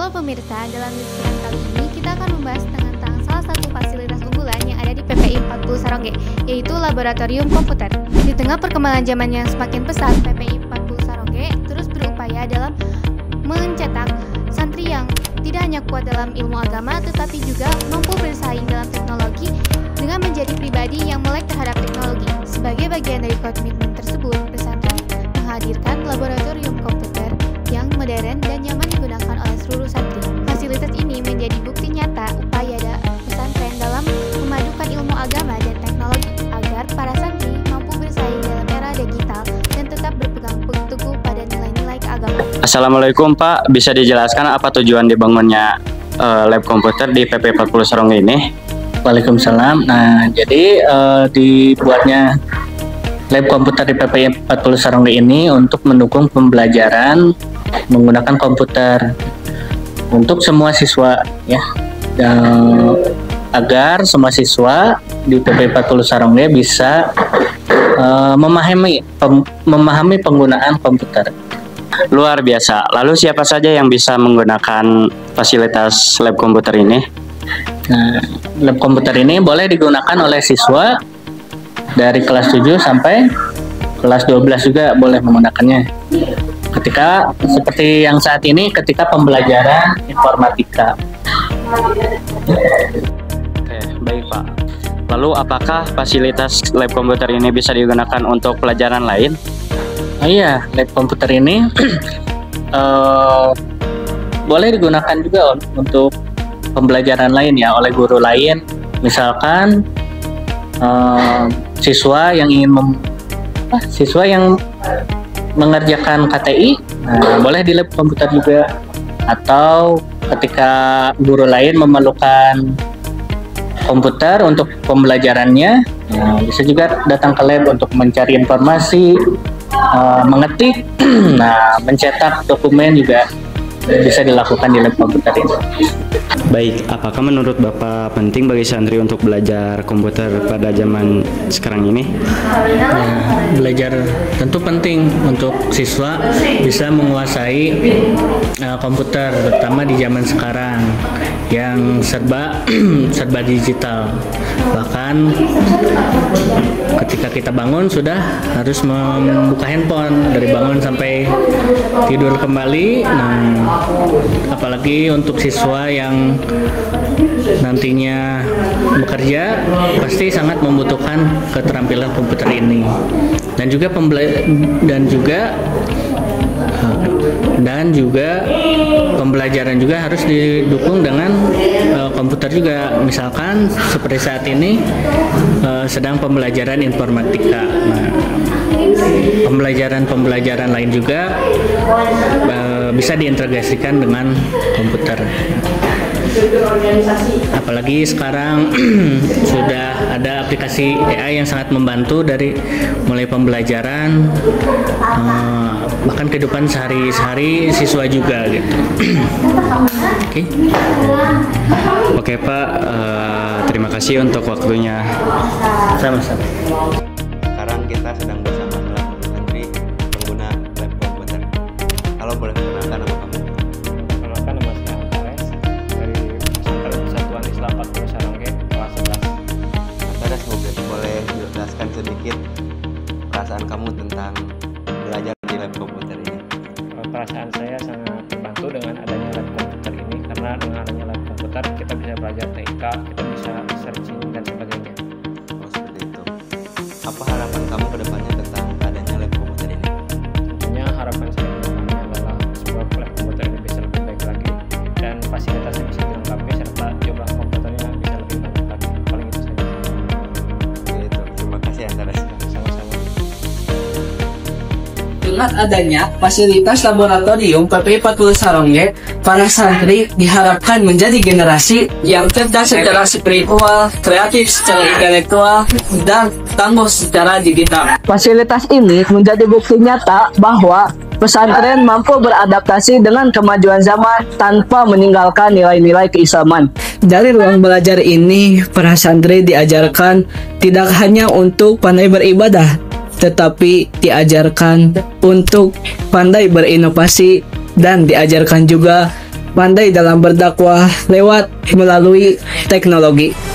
Halo pemirsa, dalam liputan kali ini kita akan membahas tentang salah satu fasilitas unggulan yang ada di PPI 40 Sarongge, yaitu Laboratorium Komputer. Di tengah perkembangan zaman yang semakin pesat, PPI 40 Sarongge terus berupaya dalam mencetak santri yang tidak hanya kuat dalam ilmu agama, tetapi juga mampu bersaing dalam teknologi dengan menjadi pribadi yang melek terhadap teknologi. Sebagai bagian dari komitmen tersebut, pesantren menghadirkan laboratorium komputer yang modern dan nyaman digunakan oleh seluruh santri. Fasilitas ini menjadi bukti nyata upaya pesantren dalam memadukan ilmu agama dan teknologi agar para santri mampu bersaing dalam era digital dan tetap berpegang teguh pada nilai-nilai keagamaan. Assalamualaikum Pak, bisa dijelaskan apa tujuan dibangunnya lab komputer di PP 40 Sarongge ini? Waalaikumsalam. Nah, jadi dibuatnya lab komputer di PP 40 Sarongge ini untuk mendukung pembelajaran menggunakan komputer untuk semua siswa ya, agar semua siswa di PP 40 Sarongge bisa memahami penggunaan komputer. Luar biasa. Lalu siapa saja yang bisa menggunakan fasilitas lab komputer ini? Nah, lab komputer ini boleh digunakan oleh siswa dari kelas 7 sampai kelas 12 juga boleh menggunakannya. Ketika seperti yang saat ini ketika pembelajaran informatika. Oke, baik Pak. Lalu apakah fasilitas lab komputer ini bisa digunakan untuk pelajaran lain? Oh iya, lab komputer ini boleh digunakan juga untuk pembelajaran lain ya oleh guru lain. Misalkan siswa yang mengerjakan KTI, boleh di lab komputer juga. Atau ketika guru lain memerlukan komputer untuk pembelajarannya, bisa juga datang ke lab untuk mencari informasi, mengetik, mencetak dokumen juga bisa dilakukan di lab komputer ini. Baik, apakah menurut Bapak penting bagi santri untuk belajar komputer pada zaman sekarang ini? Belajar tentu penting untuk siswa bisa menguasai komputer, terutama di zaman sekarang yang serba digital. Bahkan ketika kita bangun sudah harus membuka handphone dari bangun sampai tidur kembali. Apalagi untuk siswa yang nantinya bekerja pasti sangat membutuhkan keterampilan komputer ini, dan juga pembelajaran juga harus didukung dengan komputer juga. Misalkan seperti saat ini sedang pembelajaran informatika. Pembelajaran lain juga bisa diintegrasikan dengan komputer. Apalagi sekarang sudah ada aplikasi AI yang sangat membantu dari mulai pembelajaran bahkan kehidupan sehari-hari siswa juga gitu. Oke Pak, terima kasih untuk waktunya. Sama-sama. Sekarang kita sedang bersama kelas santri pengguna lab komputer. Halo, boleh perkenalkan nama kamu? Perkenalkan, nama saya Antares dari Pesantren Persatuan Islam 40 Sarongge kelas 11. Antares, boleh jelaskan sedikit perasaan kamu tentang belajar di lab komputer ini? Perasaan saya sangat terbantu dengan adanya lab komputer ini, karena dengan adanya lab komputer kita bisa belajar TIK, kita bisa searching dan sebagainya. Oh, seperti itu. Apa harapan kamu ke depannya tentang adanya lab komputer ini? Tentunya harapan saya ke depannya adalah sebuah lab komputer ini bisa lebih baik lagi dan fasilitasnya bisa dilengkapi serta jumlah komputernya bisa lebih banyak lagi. Paling itu saja. Gitu. Terima kasih Antares. Sama-sama. Dengan adanya fasilitas laboratorium PP 40 Sarongge, para santri diharapkan menjadi generasi yang cerdas secara spiritual, kreatif secara intelektual, dan tangguh secara digital. Fasilitas ini menjadi bukti nyata bahwa pesantren mampu beradaptasi dengan kemajuan zaman tanpa meninggalkan nilai-nilai keislaman. Dari ruang belajar ini, para santri diajarkan tidak hanya untuk pandai beribadah, tetapi diajarkan untuk pandai berinovasi dan diajarkan juga pandai dalam berdakwah lewat melalui teknologi.